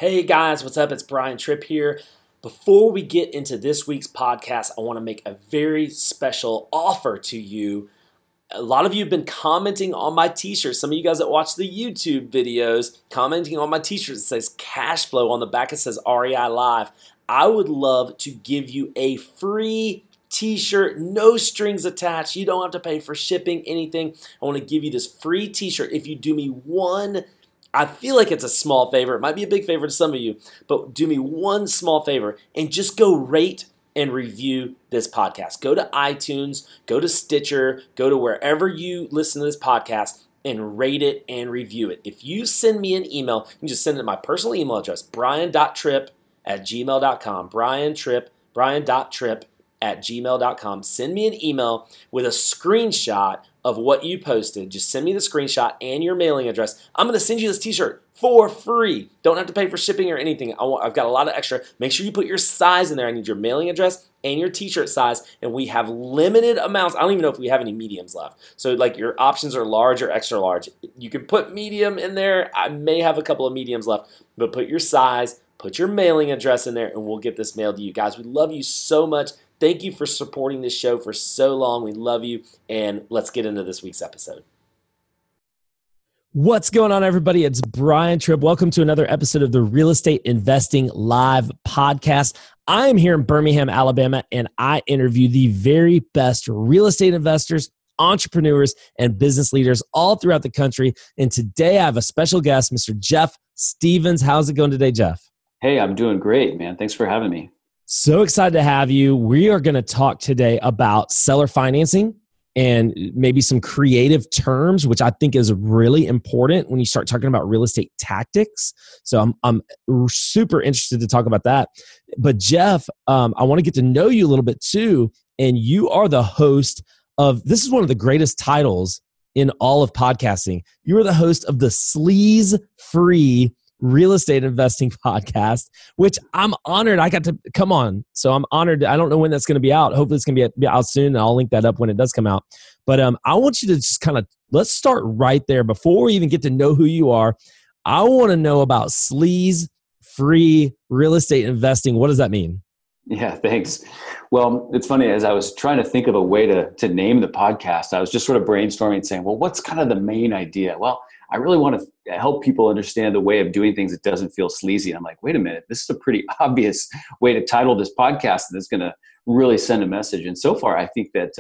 Hey guys, what's up? It's Trippe here. Before we get into this week's podcast, I want to make a very special offer to you. A lot of you have been commenting on my t-shirts. Some of you guys that watch the YouTube videos, commenting on my t-shirt that says cash flow. On the back it says REI Live. I would love to give you a free t-shirt, no strings attached. You don't have to pay for shipping, anything. I want to give you this free t-shirt if you do me one. I feel like it's a small favor. It might be a big favor to some of you, but do me one small favor and just go rate and review this podcast. Go to iTunes, go to Stitcher, go to wherever you listen to this podcast and rate it and review it. If you send me an email, you can just send it to my personal email address, brian.trippe@gmail.com, brian.trippe@gmail.com. Send me an email with a screenshot of what you posted. Just send me the screenshot and your mailing address. I'm going to send you this t-shirt for free. Don't have to pay for shipping or anything. I've got a lot of extra. Make sure you put your size in there. I need your mailing address and your t-shirt size, and we have limited amounts. I don't even know if we have any mediums left. So like your options are large or extra large. You can put medium in there. I may have a couple of mediums left, but put your size, put your mailing address in there, and we'll get this mailed to you. Guys, we love you so much. Thank you for supporting this show for so long. We love you, and let's get into this week's episode. What's going on, everybody? It's Trippe. Welcome to another episode of the Real Estate Investing Live podcast. I am here in Birmingham, Alabama, and I interview the very best real estate investors, entrepreneurs, and business leaders all throughout the country. And today I have a special guest, Mr. Jeff Stevens. How's it going today, Jeff? Hey, I'm doing great, man. Thanks for having me. So excited to have you. We are going to talk today about seller financing and maybe some creative terms, which I think is really important when you start talking about real estate tactics. So I'm super interested to talk about that. But Jeff, I want to get to know you a little bit too. And you are the host of, this is one of the greatest titles in all of podcasting. You are the host of the Sleaze-Free Real Estate Investing podcast, which I'm honored I got to come on. So I'm honored. I don't know when that's going to be out. Hopefully it's going to be out soon, and I'll link that up when it does come out. But I want you to just let's start right there. Before we even get to know who you are, I want to know about Sleaze-Free Real Estate Investing. What does that mean? Yeah, thanks. Well, it's funny, as I was trying to think of a way to name the podcast, I was just sort of brainstorming and saying, well, what's kind of the main idea? Well, I really want to help people understand the way of doing things that doesn't feel sleazy. I'm like, wait a minute, this is a pretty obvious way to title this podcast that's going to really send a message. And so far, I think that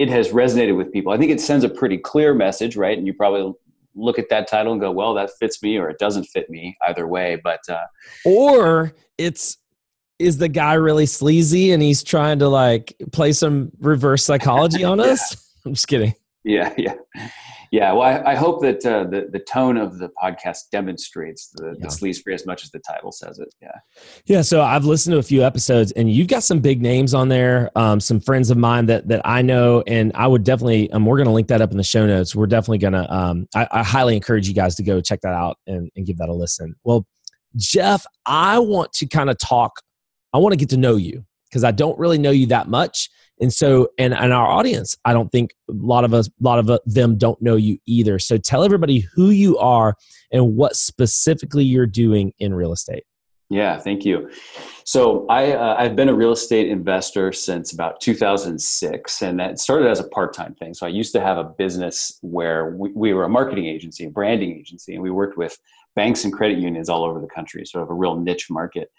it has resonated with people. I think it sends a pretty clear message, right? And you probably look at that title and go, well, that fits me, or it doesn't fit me, either way. But or is the guy really sleazy and he's trying to like play some reverse psychology on us? I'm just kidding. Yeah. Well, I hope that the tone of the podcast demonstrates the Sleaze-Free as much as the title says it. Yeah. So I've listened to a few episodes, and you've got some big names on there. Some friends of mine that I know, and I would definitely. We're going to link that up in the show notes. We're definitely going to. I highly encourage you guys to go check that out and give that a listen. Well, Jeff, I want to kind of talk. I want to get to know you because I don't really know you that much. And so, and our audience, I don't think a lot of them don't know you either. So tell everybody who you are and what specifically you're doing in real estate. Yeah, thank you. So I've been a real estate investor since about 2006, and that started as a part-time thing. So I used to have a business where we were a marketing agency, a branding agency, and we worked with banks and credit unions all over the country, sort of a real niche market.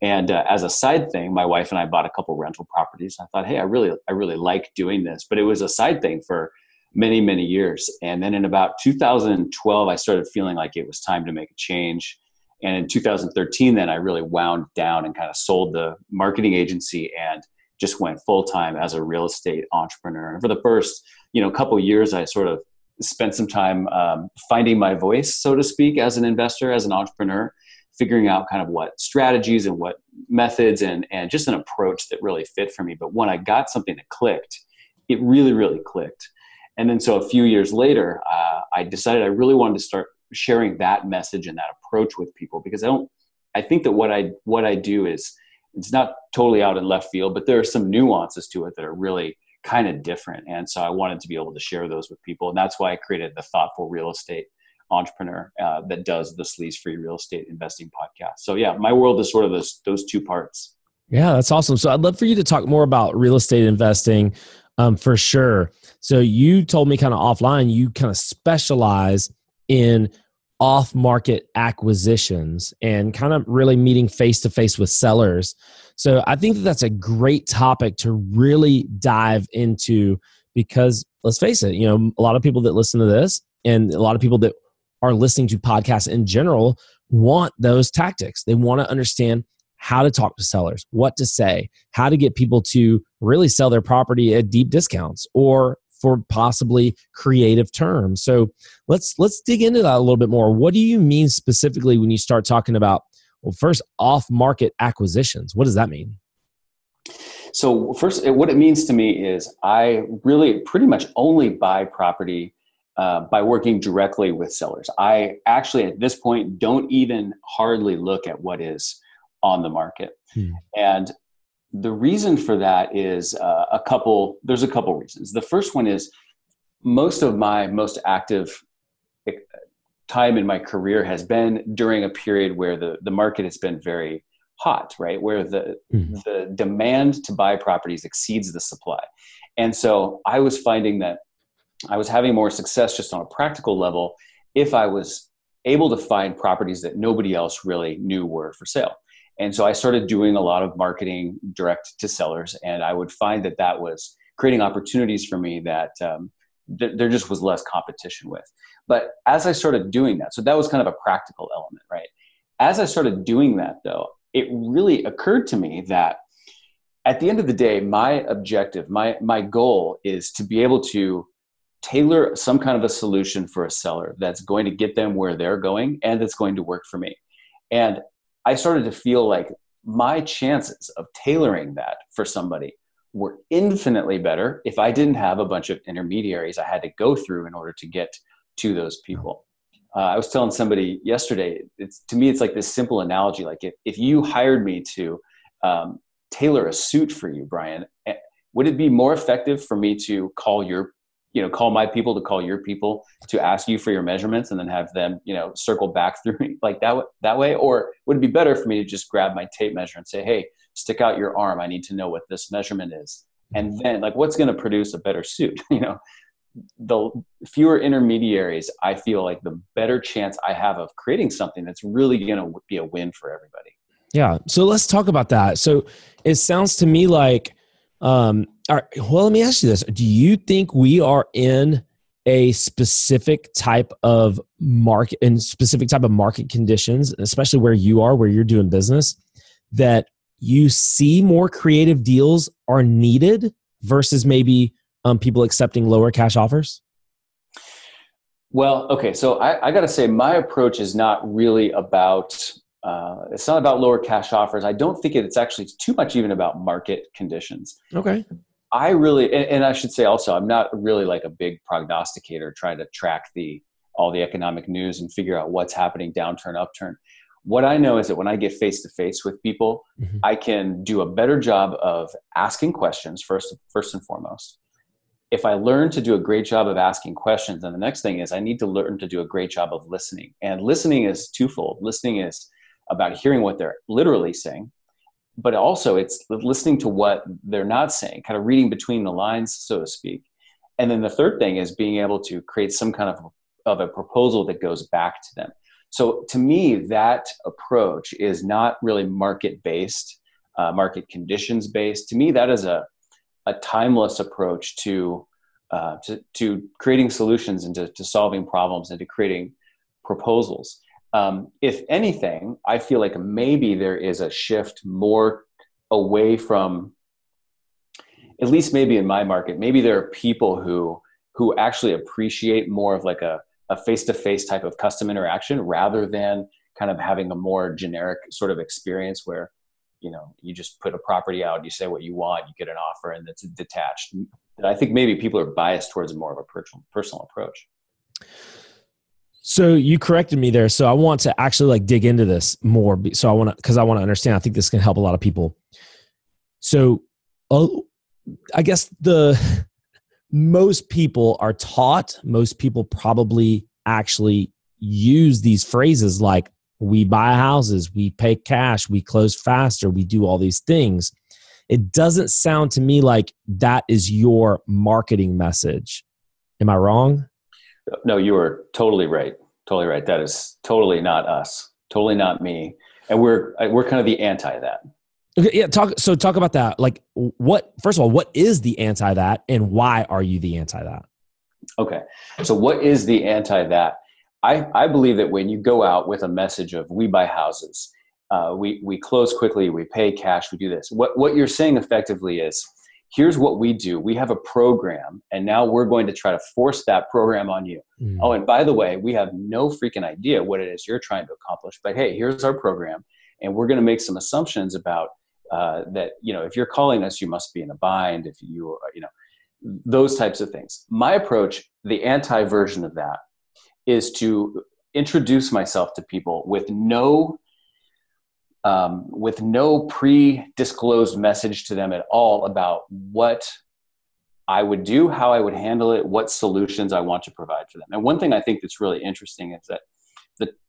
And as a side thing, my wife and I bought a couple rental properties. I thought, hey, I really like doing this, but it was a side thing for many, many years. And then in about 2012, I started feeling like it was time to make a change. And in 2013, then I really wound down and kind of sold the marketing agency and just went full-time as a real estate entrepreneur. And for the first, couple of years, I sort of spent some time finding my voice, so to speak, as an investor, as an entrepreneur, figuring out kind of what strategies and what methods and just an approach that really fit for me. But when I got something that clicked, it really, really clicked. And then so a few years later, I decided I really wanted to start sharing that message and that approach with people, because I think that what I do is, it's not totally out in left field, but there are some nuances to it that are really kind of different. And so I wanted to be able to share those with people. And that's why I created the Thoughtful Real Estate entrepreneur that does the Sleaze-Free real estate investing podcast. So yeah, my world is sort of those two parts. Yeah, that's awesome. So I'd love for you to talk more about real estate investing for sure. So you told me kind of offline, you kind of specialize in off-market acquisitions and kind of really meeting face-to-face with sellers. So I think that that's a great topic to really dive into because let's face it, a lot of people that listen to this and a lot of people that are listening to podcasts in general want those tactics. They want to understand how to talk to sellers, what to say, how to get people to really sell their property at deep discounts or for possibly creative terms. So let's dig into that a little bit more. What do you mean specifically when you start talking about, well, first, off-market acquisitions? What does that mean? So first, what it means to me is I really pretty much only buy property by working directly with sellers. I actually, at this point, don't even hardly look at what is on the market. And the reason for that is there's a couple reasons. The first one is most of my most active time in my career has been during a period where the market has been very hot, right? Where the demand to buy properties exceeds the supply. And so I was finding that I was having more success just on a practical level if I was able to find properties that nobody else really knew were for sale. And so I started doing a lot of marketing direct to sellers, and I would find that was creating opportunities for me that there just was less competition with. But as I started doing that, so that was kind of a practical element, right? As I started doing that, though, it really occurred to me that at the end of the day, my objective, my goal is to be able to tailor some kind of a solution for a seller that's going to get them where they're going and that's going to work for me. And I started to feel like my chances of tailoring that for somebody were infinitely better if I didn't have a bunch of intermediaries I had to go through in order to get to those people. I was telling somebody yesterday, to me, it's like this simple analogy. Like if you hired me to tailor a suit for you, Brian, would it be more effective for me to call my people to call your people to ask you for your measurements and then have them, circle back through me like that way? Or would it be better for me to just grab my tape measure and say, hey, stick out your arm. I need to know what this measurement is. And then what's going to produce a better suit? The fewer intermediaries, I feel like the better chance I have of creating something that's really going to be a win for everybody. Yeah. So let's talk about that. So it sounds to me like, all right, well, let me ask you this. Do you think we are in a specific type of market conditions, especially where you are, where you're doing business, that you see more creative deals are needed versus maybe people accepting lower cash offers? Well, okay. So I got to say my approach is not really about, it's not about lower cash offers. I don't think it's actually too much even about market conditions. Okay. I really, and I should say also, I'm not really like a big prognosticator trying to track all the economic news and figure out what's happening, downturn, upturn. What I know is that when I get face to face with people, I can do a better job of asking questions first and foremost. If I learn to do a great job of asking questions, then the next thing is I need to learn to do a great job of listening. And listening is twofold. Listening is about hearing what they're literally saying, but also it's listening to what they're not saying, kind of reading between the lines, so to speak. And then the third thing is being able to create some kind of a proposal that goes back to them. So to me, that approach is not really market-based, market conditions-based. To me, that is a timeless approach to creating solutions and to solving problems and to creating proposals. If anything, I feel like maybe there is a shift more away from, at least maybe in my market, maybe there are people who actually appreciate more of like a face-to-face type of custom interaction rather than kind of having a more generic sort of experience where, you just put a property out, you say what you want, you get an offer, and it's detached. And I think maybe people are biased towards more of a personal approach. So you corrected me there. So I want to actually dig into this more. So I want to understand. I think this can help a lot of people. So I guess most people are taught, most people probably actually use these phrases like we buy houses, we pay cash, we close faster, we do all these things. It doesn't sound to me like that is your marketing message. Am I wrong? No, you are totally right. Totally right. That is totally not us. Totally not me. And we're kind of the anti that. Okay, yeah. Talk about that. Like, first of all, what is the anti that, and why are you the anti that? Okay. So what is the anti that? I believe that when you go out with a message of we buy houses, we close quickly, we pay cash, we do this. What you're saying effectively is, here's what we do. We have a program, and now we're going to try to force that program on you. Mm. Oh, and by the way, we have no freaking idea what it is you're trying to accomplish. But hey, here's our program, and we're going to make some assumptions about that. If you're calling us, you must be in a bind. If you, those types of things. My approach, the anti-version of that, is to introduce myself to people with no pre-disclosed message to them at all about what I would do, how I would handle it, what solutions I want to provide for them. And one thing I think that's really interesting is that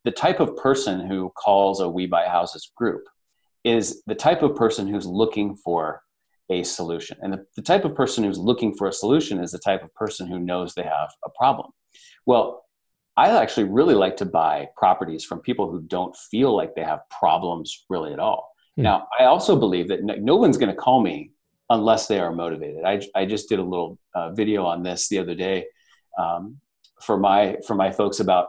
the type of person who calls a We Buy Houses group is the type of person who's looking for a solution. And the type of person who's looking for a solution is the type of person who knows they have a problem. Well, I actually really like to buy properties from people who don't feel like they have problems really at all. Now, I also believe that no one's going to call me unless they are motivated. I just did a little video on this the other day for my folks about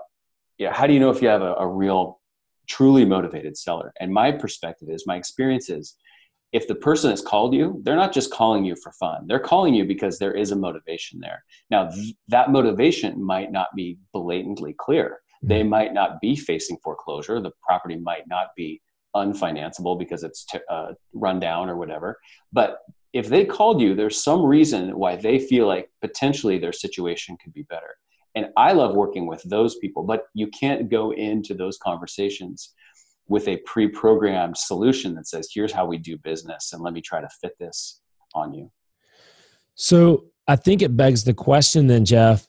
how do you know if you have a real, truly motivated seller? And my perspective is, my experience is, if the person has called you, they're not just calling you for fun. They're calling you because there is a motivation there. Now, that motivation might not be blatantly clear. They might not be facing foreclosure. The property might not be unfinanceable because it's run down or whatever. But if they called you, there's some reason why they feel like potentially their situation could be better. And I love working with those people, but you can't go into those conversations with a pre-programmed solution that says, here's how we do business, and let me try to fit this on you. So I think it begs the question then, Jeff,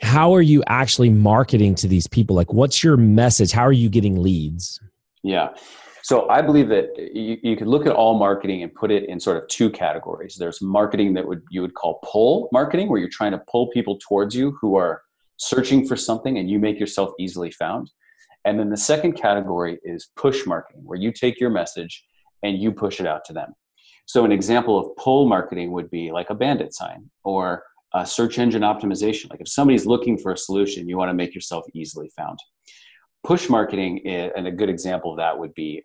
how are you actually marketing to these people? Like, what's your message? How are you getting leads? Yeah. So I believe that you could look at all marketing and put it in sort of two categories. There's marketing that you would call pull marketing, where you're trying to pull people towards you who are searching for something and you make yourself easily found. And then the second category is push marketing, where you take your message and you push it out to them. So an example of pull marketing would be like a bandit sign or a search engine optimization. Like if somebody's looking for a solution, you want to make yourself easily found. Push marketing, and a good example of that would be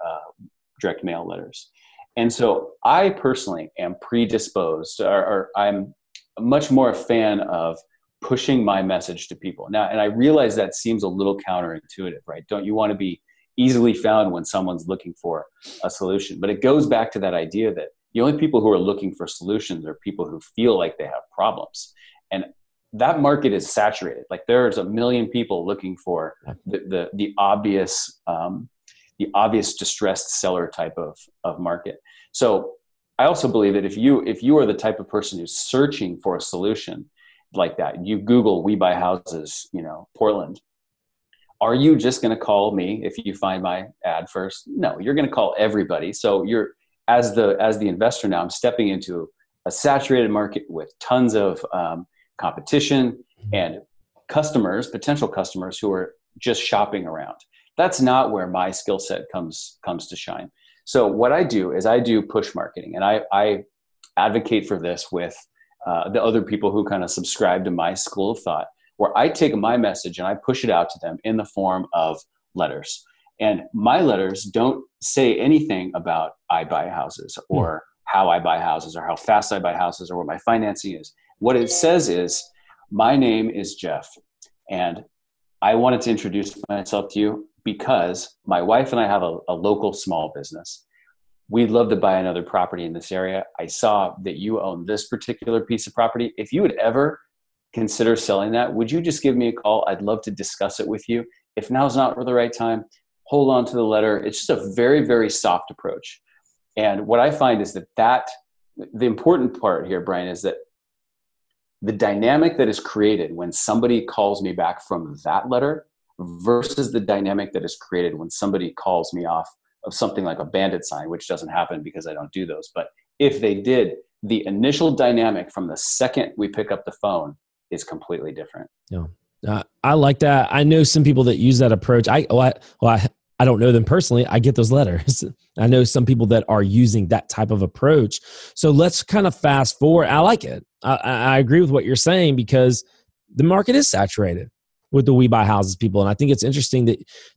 direct mail letters. And so I personally am predisposed, or I'm much more a fan of pushing my message to people. Now, and I realize that seems a little counterintuitive, right? Don't you want to be easily found when someone's looking for a solution? But it goes back to that idea that the only people who are looking for solutions are people who feel like they have problems. And that market is saturated. Like there's a million people looking for the obvious distressed seller type of market. So I also believe that if you are the type of person who's searching for a solution like that, you Google "We Buy Houses," Portland. Are you just going to call me if you find my ad first? No, you're going to call everybody. So you're as the investor now, I'm stepping into a saturated market with tons of competition and potential customers who are just shopping around. That's not where my skill set comes to shine. So what I do is I do push marketing, and I advocate for this with the other people who kind of subscribe to my school of thought, where I take my message and I push it out to them in the form of letters. And my letters don't say anything about I buy houses or how I buy houses or how fast I buy houses or what my financing is. What it says is, my name is Jeff, and I wanted to introduce myself to you because my wife and I have a local small business. We'd love to buy another property in this area. I saw that you own this particular piece of property. If you would ever consider selling that, would you just give me a call? I'd love to discuss it with you. If now's not the right time, hold on to the letter. It's just a very, very soft approach. And what I find is that the important part here, Brian, is that the dynamic that is created when somebody calls me back from that letter versus the dynamic that is created when somebody calls me off of something like a bandit sign, which doesn't happen because I don't do those. But if they did, the initial dynamic from the second we pick up the phone is completely different. Yeah. I like that. I know some people that use that approach. I don't know them personally. I get those letters. I know some people that are using that type of approach. So let's kind of fast forward. I like it. I agree with what you're saying because the market is saturated with the We Buy Houses people. And I think it's interesting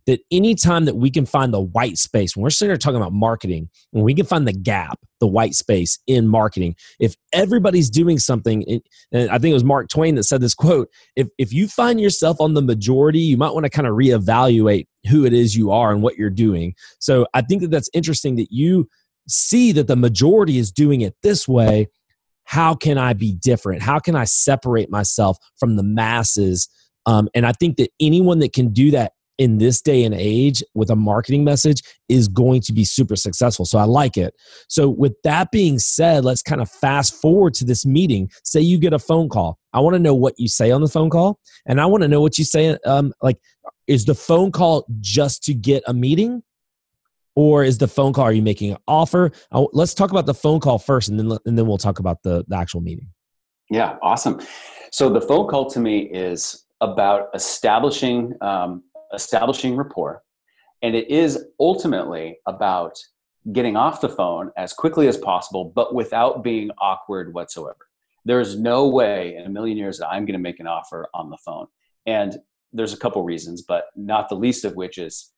that anytime that we can find the white space, when we're sitting here talking about marketing, when we can find the gap, the white space in marketing, if everybody's doing something, and I think it was Mark Twain that said this quote, if you find yourself on the majority, you might want to kind of reevaluate who it is you are and what you're doing. So I think that that's interesting that you see that the majority is doing it this way. How can I be different? How can I separate myself from the masses? And I think that anyone that can do that in this day and age with a marketing message is going to be super successful. So I like it. So with that being said, let's kind of fast forward to this meeting. Say you get a phone call. I want to know what you say on the phone call. And I want to know what you say. Is the phone call just to get a meeting? Or is the phone call, are you making an offer? Let's talk about the phone call first, and then we'll talk about the actual meeting. Yeah, awesome. So the phone call to me is about establishing rapport, and it is ultimately about getting off the phone as quickly as possible, but without being awkward whatsoever. There's no way in a million years that I'm going to make an offer on the phone, and there's a couple reasons, but not the least of which is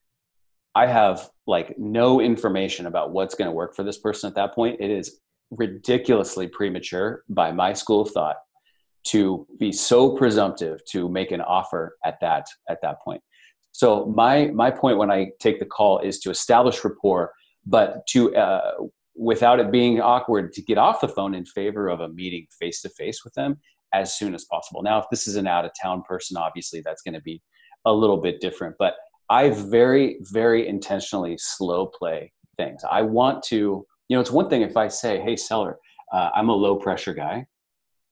I have like no information about what's going to work for this person at that point. It is ridiculously premature by my school of thought to be so presumptive to make an offer at that point. So my point when I take the call is to establish rapport, but to without it being awkward, to get off the phone in favor of a meeting face to face with them as soon as possible. Now, if this is an out of town person, obviously that's going to be a little bit different, but I very, very intentionally slow play things. I want to, it's one thing if I say, hey seller, I'm a low pressure guy.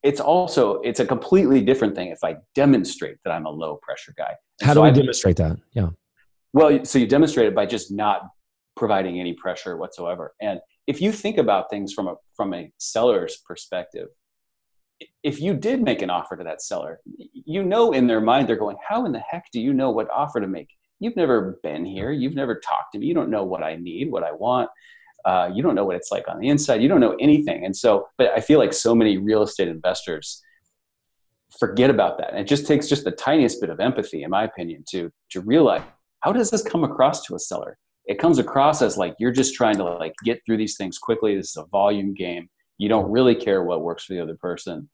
It's a completely different thing if I demonstrate that I'm a low pressure guy. How do we demonstrate that? Yeah. Well, so you demonstrate it by just not providing any pressure whatsoever. And if you think about things from a seller's perspective, if you did make an offer to that seller, in their mind, they're going, how in the heck do you know what offer to make? You've never been here. You've never talked to me. You don't know what I need, what I want. You don't know what it's like on the inside. You don't know anything. And so, but I feel like so many real estate investors forget about that. And it just takes just the tiniest bit of empathy, in my opinion, to realize, how does this come across to a seller? It comes across as like, you're just trying to like get through these things quickly. This is a volume game. You don't really care what works for the other person.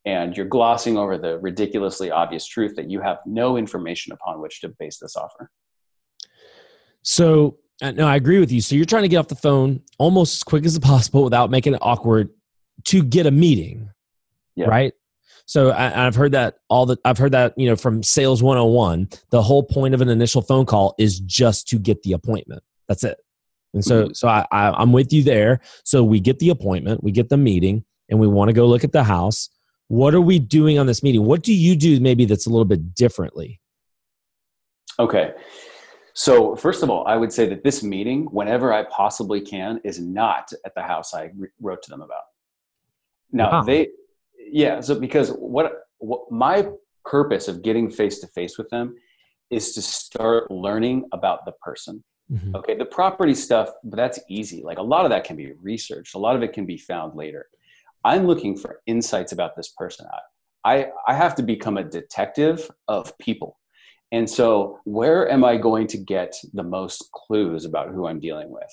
And you're glossing over the ridiculously obvious truth that you have no information upon which to base this offer. So, no, I agree with you. So you're trying to get off the phone almost as quick as possible without making it awkward to get a meeting, right? So I've heard that from Sales 101. The whole point of an initial phone call is just to get the appointment. That's it. And so I'm with you there. So we get the appointment, we get the meeting, and we want to go look at the house. What are we doing on this meeting? What do you do maybe that's a little bit differently? Okay. So first of all, I would say that this meeting, whenever I possibly can, is not at the house I wrote to them about. Now so because what my purpose of getting face to face with them is to start learning about the person. Mm-hmm. Okay. The property stuff, but that's easy. Like a lot of that can be researched. A lot of it can be found later. I'm looking for insights about this person. I have to become a detective of people. And so where am I going to get the most clues about who I'm dealing with?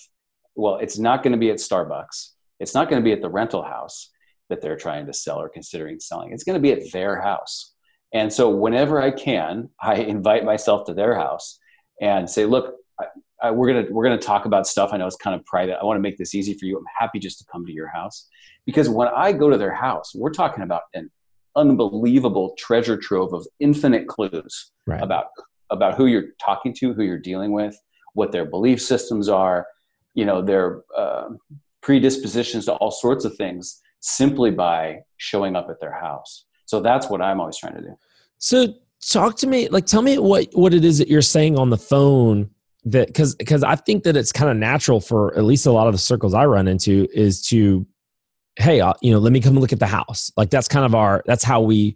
Well, it's not going to be at Starbucks. It's not going to be at the rental house that they're trying to sell or considering selling. It's going to be at their house. And so whenever I can, I invite myself to their house and say, look, we're going to talk about stuff. I know it's kind of private. I want to make this easy for you. I'm happy just to come to your house. Because when I go to their house, we're talking about an unbelievable treasure trove of infinite clues about who you're talking to, who you're dealing with, what their belief systems are, their predispositions to all sorts of things simply by showing up at their house. So that's what I'm always trying to do. So talk to me, like, tell me what it is that you're saying on the phone, that because I think that it's kind of natural for at least a lot of the circles I run into is to, hey, let me come look at the house. Like that's kind of that's how we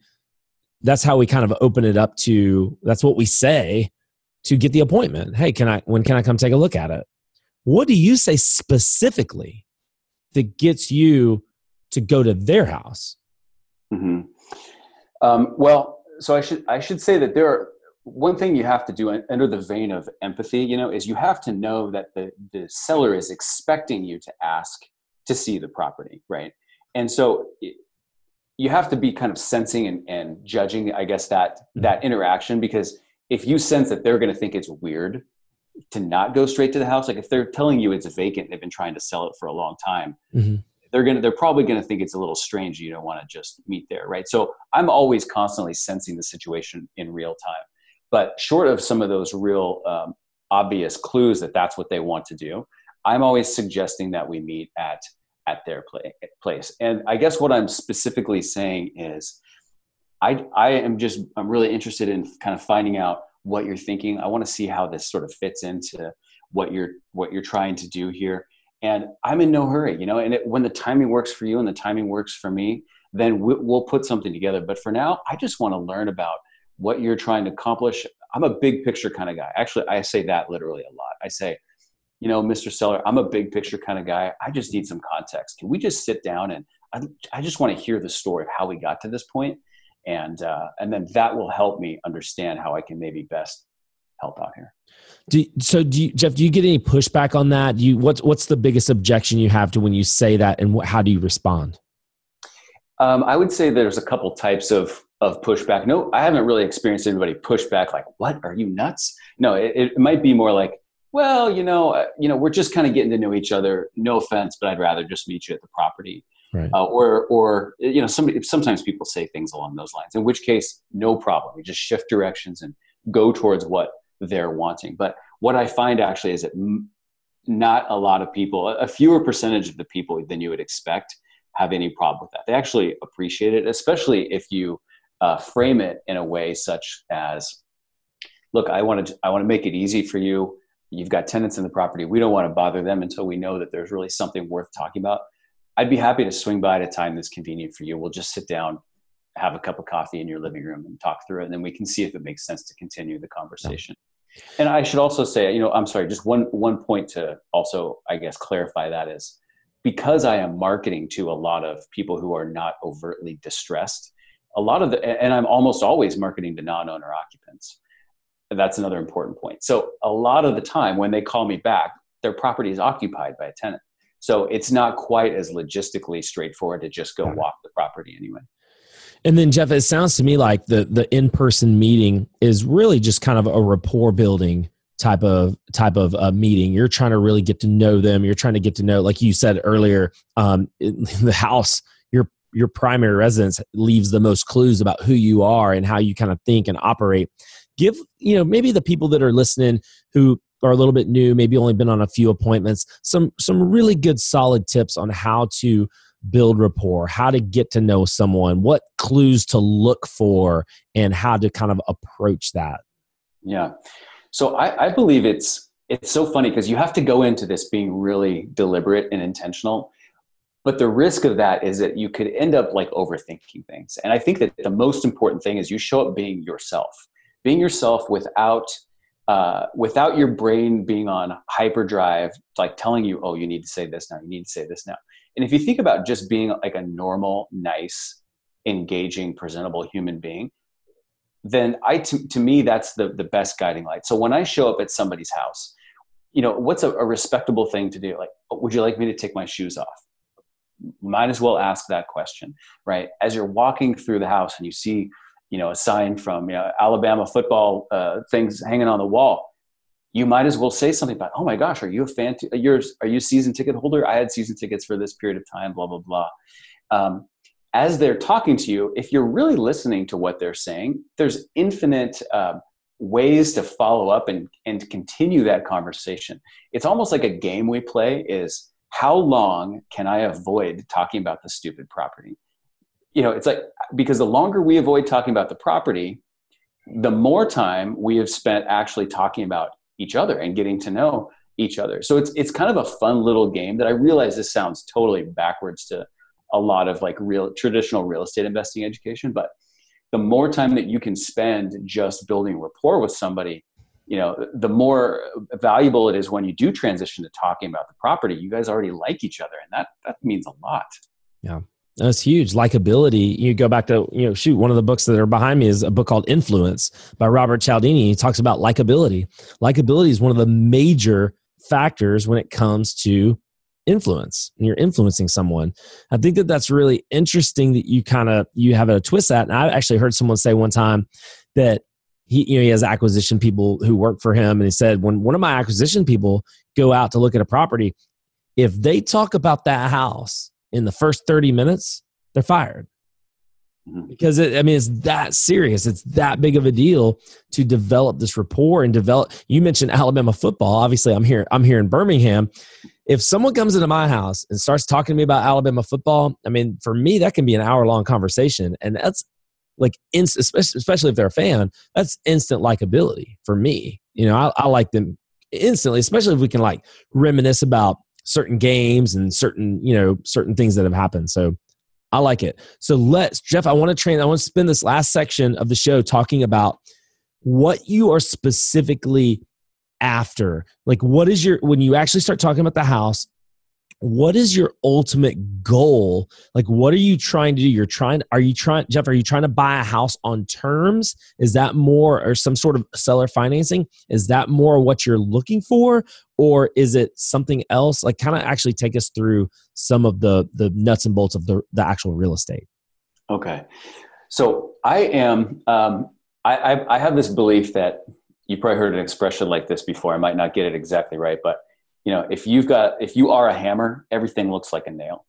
kind of open it up to, that's what we say to get the appointment. Hey, when can I come take a look at it? What do you say specifically that gets you to go to their house? Mm-hmm. Well, so I should say that one thing you have to do under the vein of empathy, is you have to know that the seller is expecting you to ask to see the property, right? And so you have to be kind of sensing and judging, I guess, that interaction, because if you sense that they're going to think it's weird to not go straight to the house, like if they're telling you it's vacant, they've been trying to sell it for a long time, mm-hmm. they're probably going to think it's a little strange. You don't want to just meet there, right? So I'm always constantly sensing the situation in real time. But short of some of those real obvious clues that that's what they want to do, I'm always suggesting that we meet at their place. And I guess what I'm specifically saying is I'm really interested in kind of finding out what you're thinking. I want to see how this sort of fits into what you're trying to do here. And I'm in no hurry, and when the timing works for you and the timing works for me, then we'll put something together. But for now, I just want to learn about what you're trying to accomplish. I'm a big picture kind of guy. Actually, I say that literally a lot. I say, Mr. Seller, I'm a big picture kind of guy. I just need some context. Can we just sit down and I just want to hear the story of how we got to this point, and then that will help me understand how I can maybe best help out here. Jeff, do you get any pushback on that? What's the biggest objection you have to when you say that, and how do you respond? I would say there's a couple types of pushback. No, I haven't really experienced anybody push back like, "What? Are you nuts?" No, it might be more like, "Well, we're just kind of getting to know each other. No offense, but I'd rather just meet you at the property." Right. Or sometimes people say things along those lines, in which case, no problem. We just shift directions and go towards what they're wanting. But what I find actually is that not a lot of people, a fewer percentage of the people than you would expect, have any problem with that. They actually appreciate it, especially if you frame it in a way such as, look, I want to make it easy for you. You've got tenants in the property. We don't want to bother them until we know that there's really something worth talking about. I'd be happy to swing by at a time that's convenient for you. We'll just sit down, have a cup of coffee in your living room and talk through it. And then we can see if it makes sense to continue the conversation. And I should also say, I'm sorry, just one point to also, I guess, clarify that is, because I am marketing to a lot of people who are not overtly distressed, and I'm almost always marketing to non-owner occupants. That's another important point. So a lot of the time when they call me back, their property is occupied by a tenant. So it's not quite as logistically straightforward to just go walk the property anyway. And then, Jeff, it sounds to me like the in-person meeting is really just kind of a rapport building type of meeting. You're trying to really get to know them. You're trying to get to know, like you said earlier, the house, your primary residence leaves the most clues about who you are and how you kind of think and operate. Give, maybe the people that are listening who are a little bit new, maybe only been on a few appointments, some really good solid tips on how to build rapport, how to get to know someone, what clues to look for, and how to kind of approach that. Yeah. So I believe it's so funny because you have to go into this being really deliberate and intentional. But the risk of that is that you could end up like overthinking things. And I think that the most important thing is you show up being yourself without your brain being on hyperdrive, like telling you, oh, you need to say this now, you need to say this now. And if you think about just being like a normal, nice, engaging, presentable human being, then to me, that's the best guiding light. So when I show up at somebody's house, what's a respectable thing to do? Like, would you like me to take my shoes off? Might as well ask that question, right? As you're walking through the house and you see, a sign from, Alabama football things hanging on the wall, you might as well say something about, oh my gosh, are you a fan? Are you a season ticket holder? I had season tickets for this period of time, blah, blah, blah. As they're talking to you, if you're really listening to what they're saying, there's infinite ways to follow up and continue that conversation. It's almost like a game we play is, how long can I avoid talking about the stupid property? It's like, because the longer we avoid talking about the property, the more time we have spent actually talking about each other and getting to know each other. So it's kind of a fun little game that I realize this sounds totally backwards to a lot of like traditional real estate investing education. But the more time that you can spend just building rapport with somebody, the more valuable it is when you do transition to talking about the property. You guys already like each other, and that means a lot. Yeah. That's huge. Likability. You go back to, one of the books that are behind me is a book called Influence by Robert Cialdini. He talks about likability. Likability is one of the major factors when it comes to influence, and you're influencing someone. I think that that's really interesting that you have a twist that. And I actually heard someone say one time that he has acquisition people who work for him. And he said, when one of my acquisition people go out to look at a property, if they talk about that house in the first 30 minutes, they're fired. Because it's that serious. It's that big of a deal to develop this rapport and develop. You mentioned Alabama football. Obviously, I'm here in Birmingham. If someone comes into my house and starts talking to me about Alabama football, for me, that can be an hour-long conversation. And that's like, especially if they're a fan, that's instant likability for me. I like them instantly, especially if we can like reminisce about certain games and certain things that have happened. So I like it. So Jeff, I want to spend this last section of the show talking about what you are specifically after. Like, when you actually start talking about the house, what is your ultimate goal? Like, what are you trying to do? Jeff, are you trying to buy a house on terms? Is that more, or some sort of seller financing? Is that more what you're looking for? Or is it something else? Like, kind of actually take us through some of the nuts and bolts of the actual real estate. Okay. So I am, I have this belief that you probably heard an expression like this before. I might not get it exactly right, but if you are a hammer, everything looks like a nail.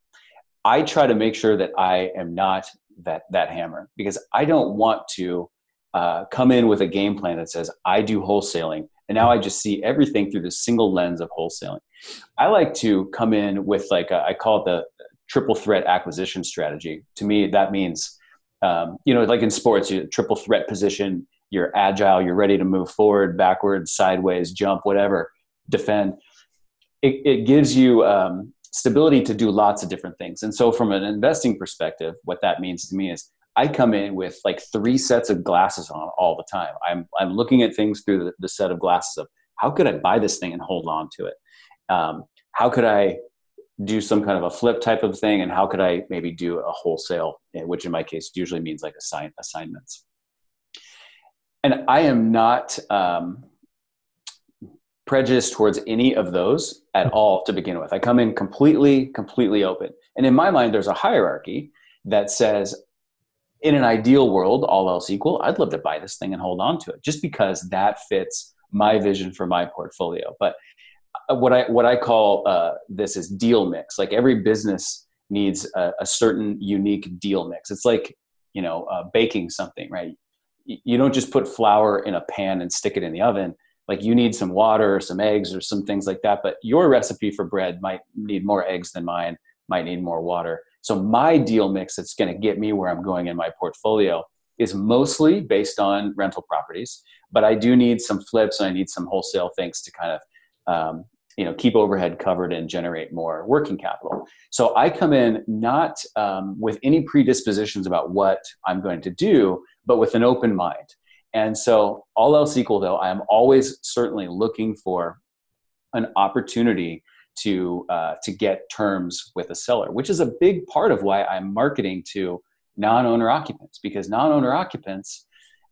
I try to make sure that I am not that hammer, because I don't want to come in with a game plan that says I do wholesaling, and now I just see everything through the single lens of wholesaling. I like to come in with I call it the triple threat acquisition strategy. To me, that means, like in sports, you triple threat position, you're agile, you're ready to move forward, backwards, sideways, jump, whatever, defend. It gives you stability to do lots of different things. And so from an investing perspective, what that means to me is I come in with like 3 sets of glasses on all the time. I'm looking at things through the set of glasses of how could I buy this thing and hold on to it? How could I do some kind of a flip type of thing? And how could I maybe do a wholesale, which in my case usually means like assignments. And I am not prejudiced towards any of those at all to begin with. I come in completely open. And in my mind, there's a hierarchy that says, in an ideal world, all else equal, I'd love to buy this thing and hold on to it just because that fits my vision for my portfolio. But what I call this is deal mix. Like every business needs a certain unique deal mix. It's like, baking something, right? You don't just put flour in a pan and stick it in the oven. Like you need some water or some eggs or some things like that. But your recipe for bread might need more eggs than mine, might need more water. So my deal mix that's going to get me where I'm going in my portfolio is mostly based on rental properties. But I do need some flips and I need some wholesale things to kind of, keep overhead covered and generate more working capital. So I come in not with any predispositions about what I'm going to do, but with an open mind. And so all else equal, though, I am always certainly looking for an opportunity to get terms with a seller, which is a big part of why I'm marketing to non-owner occupants, because non-owner occupants,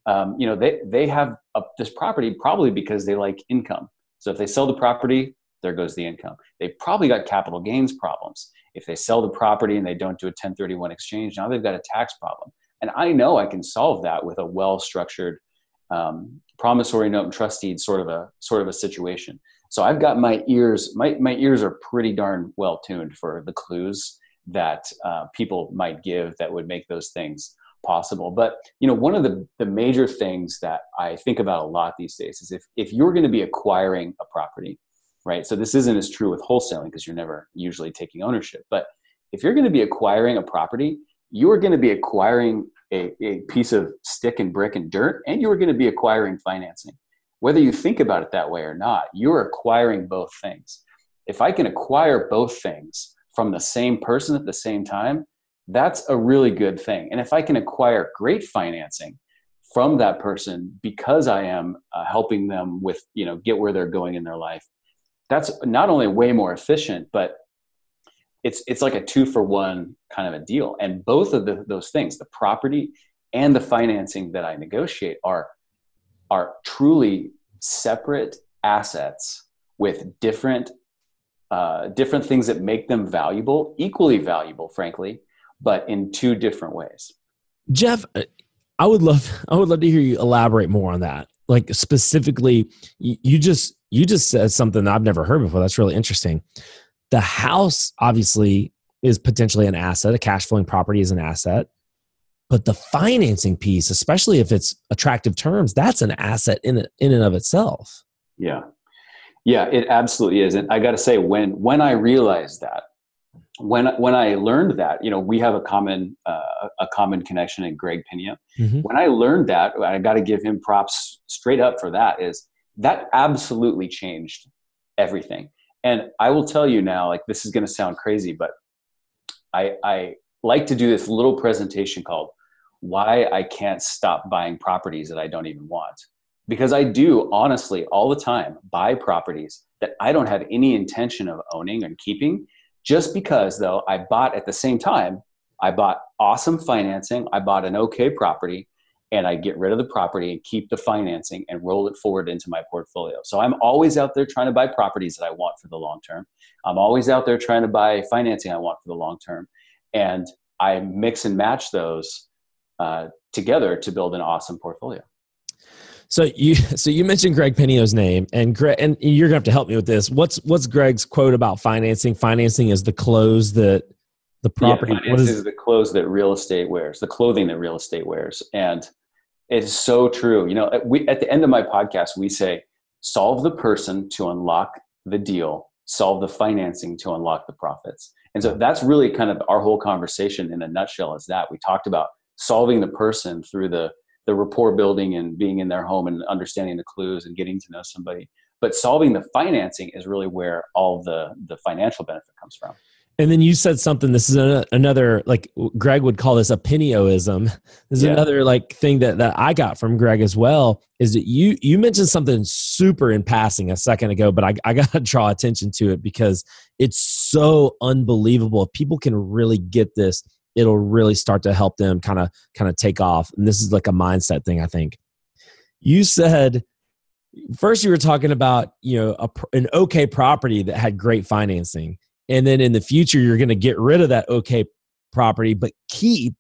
they have this property probably because they like income. So if they sell the property, there goes the income. They probably got capital gains problems. If they sell the property and they don't do a 1031 exchange, now they've got a tax problem. And I know I can solve that with a well-structured promissory note and trust deed sort of a situation. So I've got my ears. My ears are pretty darn well tuned for the clues that people might give that would make those things possible. But one of the major things that I think about a lot these days is if you're going to be acquiring a property, right? So this isn't as true with wholesaling because you're never usually taking ownership. But if you're going to be acquiring a property, you are going to be acquiring a piece of stick and brick and dirt, and you were going to be acquiring financing. Whether you think about it that way or not, you're acquiring both things. If I can acquire both things from the same person at the same time, that's a really good thing. And if I can acquire great financing from that person because I am helping them with, get where they're going in their life, that's not only way more efficient, but it's like a 2-for-1 kind of a deal. And both of those things, the property and the financing that I negotiate, are truly separate assets with different things that make them valuable, equally valuable, frankly, but in two different ways. Jeff, I would love to hear you elaborate more on that. Like specifically, you just said something that I've never heard before. That's really interesting. The house obviously is potentially an asset. A cash flowing property is an asset. But the financing piece, especially if it's attractive terms, that's an asset in and of itself. Yeah, it absolutely is. And I got to say, when I realized that, when I learned that, we have a common connection in Greg Pena. Mm-hmm. When I learned that, I got to give him props straight up for that. That absolutely changed everything. And I will tell you now, like, this is going to sound crazy, but I like to do this little presentation called "Why I Can't Stop Buying Properties That I Don't Even Want." Because I do, honestly, all the time, buy properties that I don't have any intention of owning and keeping, just because, though, I bought at the same time, I bought awesome financing, I bought an okay property, and I get rid of the property and keep the financing and roll it forward into my portfolio. So I'm always out there trying to buy properties that I want for the long term. I'm always out there trying to buy financing I want for the long term. And I mix and match those together to build an awesome portfolio. So you mentioned Greg Pena's name, and you're gonna have to help me with this. What's Greg's quote about financing? Financing is the clothes that the property. Yeah, financing is the clothes that real estate wears, the clothing that real estate wears, and it's so true. We at the end of my podcast, we say, solve the person to unlock the deal, solve the financing to unlock the profits. And so that's really kind of our whole conversation in a nutshell. Is that we talked about solving the person through the rapport building and being in their home and understanding the clues and getting to know somebody. But solving the financing is really where all the financial benefit comes from. And then you said something, this is another, like Greg would call this a Penaism. This is another like thing that I got from Greg as well, is that you mentioned something super in passing a second ago, but I got to draw attention to it because it's so unbelievable. If people can really get this, it'll really start to help them kind of take off. And this is like a mindset thing, I think. You said, first you were talking about, an okay property that had great financing. And then in the future, you're going to get rid of that okay property, but keep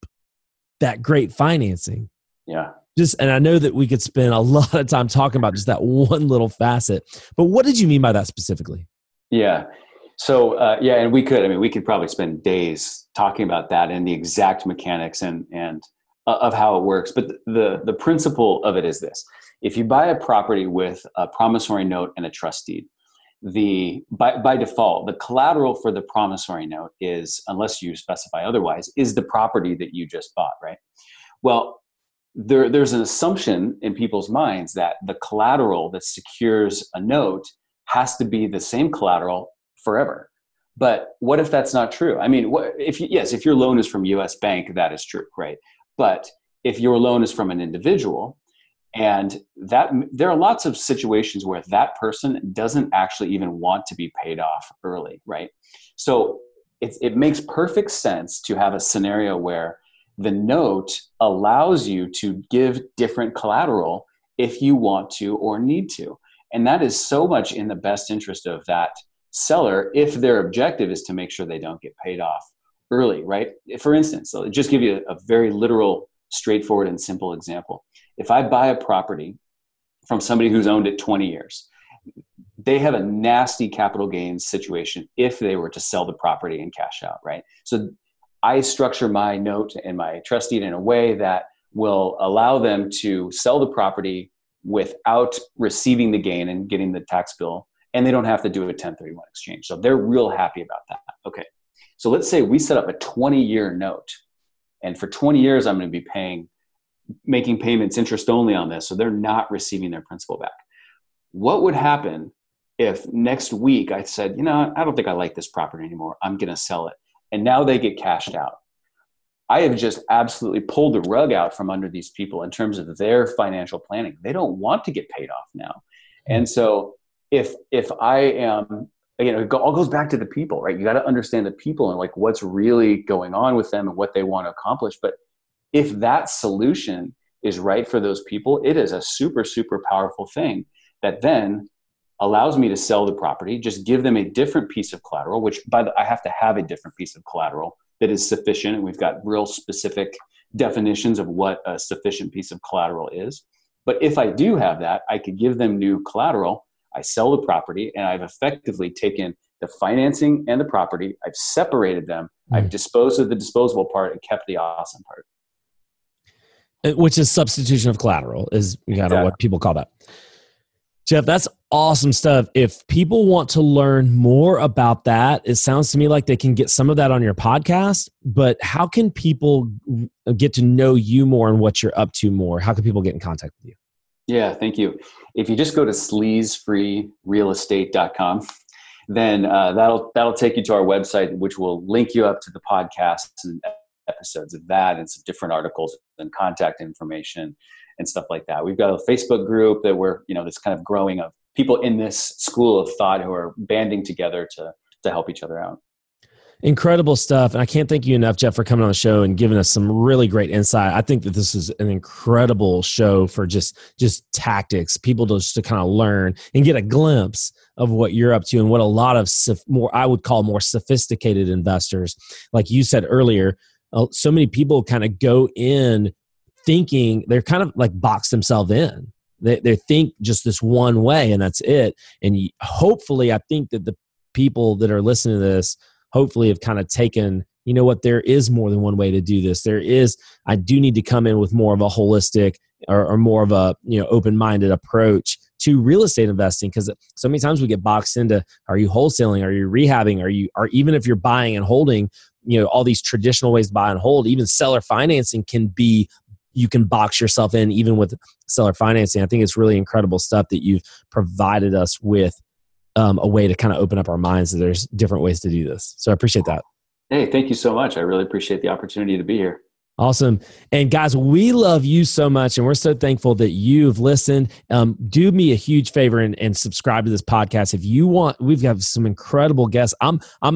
that great financing. Yeah. And I know that we could spend a lot of time talking about just that one little facet, but what did you mean by that specifically? Yeah. So, and we could probably spend days talking about that and the exact mechanics and of how it works. But the principle of it is this: if you buy a property with a promissory note and a trust deed, by default, the collateral for the promissory note is, unless you specify otherwise, is the property that you just bought, right? Well, there's an assumption in people's minds that the collateral that secures a note has to be the same collateral forever. But what if that's not true? I mean, if your loan is from US Bank, that is true, right? But if your loan is from an individual, and that there are lots of situations where that person doesn't actually even want to be paid off early, right? So it makes perfect sense to have a scenario where the note allows you to give different collateral if you want to or need to. And that is so much in the best interest of that seller if their objective is to make sure they don't get paid off early, right? For instance, so just give you a very literal, straightforward and simple example. If I buy a property from somebody who's owned it 20 years, they have a nasty capital gains situation if they were to sell the property and cash out, right? So I structure my note and my trust deed in a way that will allow them to sell the property without receiving the gain and getting the tax bill, and they don't have to do a 1031 exchange. So they're real happy about that. Okay. So let's say we set up a 20-year note. And for 20 years, I'm going to be making payments interest only on this. So they're not receiving their principal back. What would happen if next week I said, I don't think I like this property anymore. I'm going to sell it. And now they get cashed out. I have just absolutely pulled the rug out from under these people in terms of their financial planning. They don't want to get paid off now. And so if I am, it all goes back to the people, right? You got to understand the people and like what's really going on with them and what they want to accomplish. But if that solution is right for those people, it is a super, super powerful thing that then allows me to sell the property, just give them a different piece of collateral, which I have to have a different piece of collateral that is sufficient. And we've got real specific definitions of what a sufficient piece of collateral is. But if I do have that, I could give them new collateral. I sell the property and I've effectively taken the financing and the property. I've separated them. I've disposed of the disposable part and kept the awesome part. Which is substitution of collateral is what people call that. Jeff, that's awesome stuff. If people want to learn more about that, it sounds to me like they can get some of that on your podcast, but how can people get to know you more and what you're up to more? How can people get in contact with you? Yeah, thank you. If you just go to sleaze-free-realestate.com, then that'll take you to our website, which will link you up to the podcasts and episodes of that and some different articles and contact information and stuff like that. We've got a Facebook group that we're, that's kind of growing of people in this school of thought who are banding together to help each other out. Incredible stuff. And I can't thank you enough, Jeff, for coming on the show and giving us some really great insight. I think that this is an incredible show for just tactics, people just to kind of learn and get a glimpse of what you're up to and what a lot of I would call more sophisticated investors, like you said earlier, so many people kind of go in thinking they're kind of like box themselves in. They think just this one way and that's it. And hopefully, I think that the people that are listening to this hopefully have kind of taken, there is more than one way to do this. I do need to come in with more of a holistic or more of a, open-minded approach to real estate investing. Because so many times we get boxed into, are you wholesaling? Are you rehabbing? Or even if you're buying and holding, all these traditional ways to buy and hold, even seller financing you can box yourself in even with seller financing. I think it's really incredible stuff that you've provided us with a way to kind of open up our minds that there's different ways to do this. So I appreciate that. Hey, thank you so much. I really appreciate the opportunity to be here. Awesome. And guys, we love you so much. And we're so thankful that you've listened. Do me a huge favor and subscribe to this podcast. If you want, we've got some incredible guests.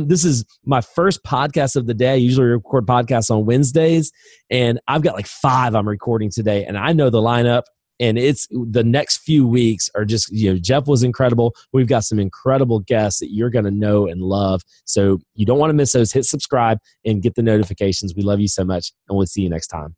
This is my first podcast of the day. I usually record podcasts on Wednesdays and I've got like 5 I'm recording today and I know the lineup. And it's the next few weeks are just, Jeff was incredible. We've got some incredible guests that you're going to know and love. So you don't want to miss those. Hit subscribe and get the notifications. We love you so much. And we'll see you next time.